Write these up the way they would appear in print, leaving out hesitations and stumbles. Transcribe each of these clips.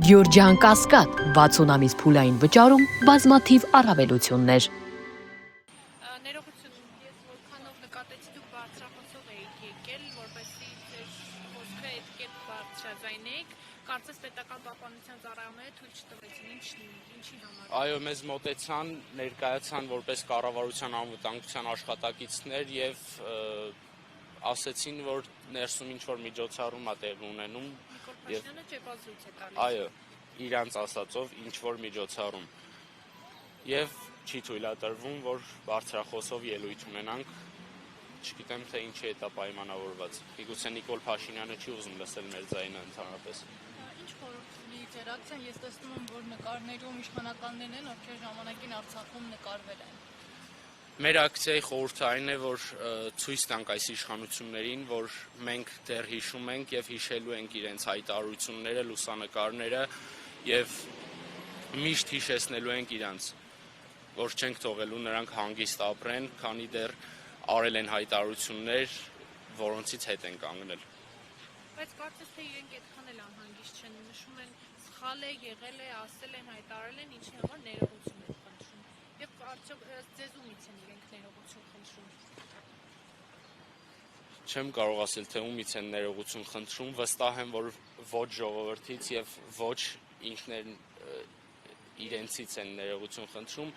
Գյորջյան Կասկադ 60 ամիս փուլային վճարում բազմաթիվ առավելություններ։ Ներողություն, ես որքանով նկատեցի դուք բարձրախոսով եք եկել, որպեսզի ձեր խոսքը այդքան բարձրաձայնեք, կարծես պետական պահպանության ծառայողները թույլ չտվեցին, ինչի համար։ Այո, մեզ մոտեցան, ներկայացան որպես կառավարության անվտանգության աշխատակիցներ եւ ասեցին, որ ներսում ինչ-որ միջոցառում է տեղի ունենում Նիկոլ Փաշինյանը ճեպազույց է տալիս։ այո, իրանց ասածով ինչ-որ միջոցառում եւ չի թույլատրվում, որ բարձրախոսով ելույթ ունենանք, չգիտեմ թե ինչի է դա պայմանավորված։ Միգուցե Նիկոլ Փաշինյանը չի ուզում լսել մեր ձայնը ընդհանրապես։ Ինչ խորհուրդ ունի ձեր ակցիան, ես տեսնում եմ, որ նկարներում իշխանականներն են, ովքեր ժամանակին Արցախում նկարվել են։ Մեր ակցիայի խորհուրդը այն է, որ ցույց տանք այս իշխանություններին, որ մենք դեռ հիշում ենք եւ հիշելու ենք իրենց հայտարարությունները, լուսանկարները եւ միշտ հիշեցնելու ենք իրանց, որ չենք թողելու նրանք հանգիստ ապրեն, քանի դեռ արել են հայտարարություններ, որոնցից հետ են կանգնել։ Բայց կարծես թե իրենք այդքան էլ անհանգիստ չեն, նշում են սխալ է, եղել է, ասել են, հայտարարել են, ինչի համար ներողություն են խնդրում։ Եվ արդյոք ձեզ ումից են իրենք ներողություն խնդրում։ Չեմ կարող ասել, թե ումից են ներողություն խնդրում, վստահ եմ, որ ոչ ժողովրդից եւ ոչ ինքներն իրենցից են ներողություն խնդրում։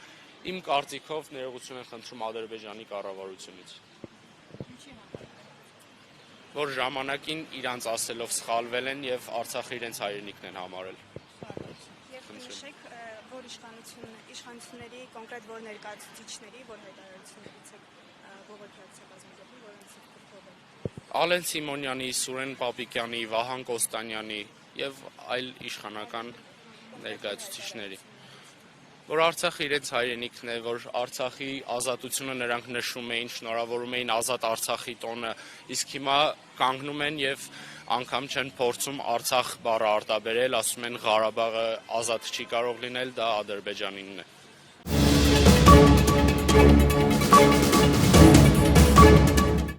Իմ կարծիքով ներողություն են խնդրում Ադրբեջանի կառավարությունից։ Ինչի համար։ Որ ժամանակին իրանց ասելով սխալվել են եւ Արցախը իրենց հայրենիքն են համարել։ Եվ նշեք, որ իշխանությունների կոնկրետ որ ներկայացուցիչների, որ հայտարարություններից եք բողոքի ակցիա կազմակերպում, որոնցից կրթող են։ Ալեն Սիմոնյանի, Սուրեն Պապիկյանի, Վահան Կոստանյանի եւ այլ իշխանական ներկայացուցիչների, որ Արցախը իրենց հայրենիքն է, որ Արցախի ազատությունը նրանք նշում էին, շնորհավորում էին ազատ Արցախի տոնը, իսկ հիմա կանգնում են եւ անգամ չեն փորձում Արցախ բառը արտաբերել, ասում են Ղարաբաղը ազատ չի կարող լինել, դա Ադրբեջանինն է։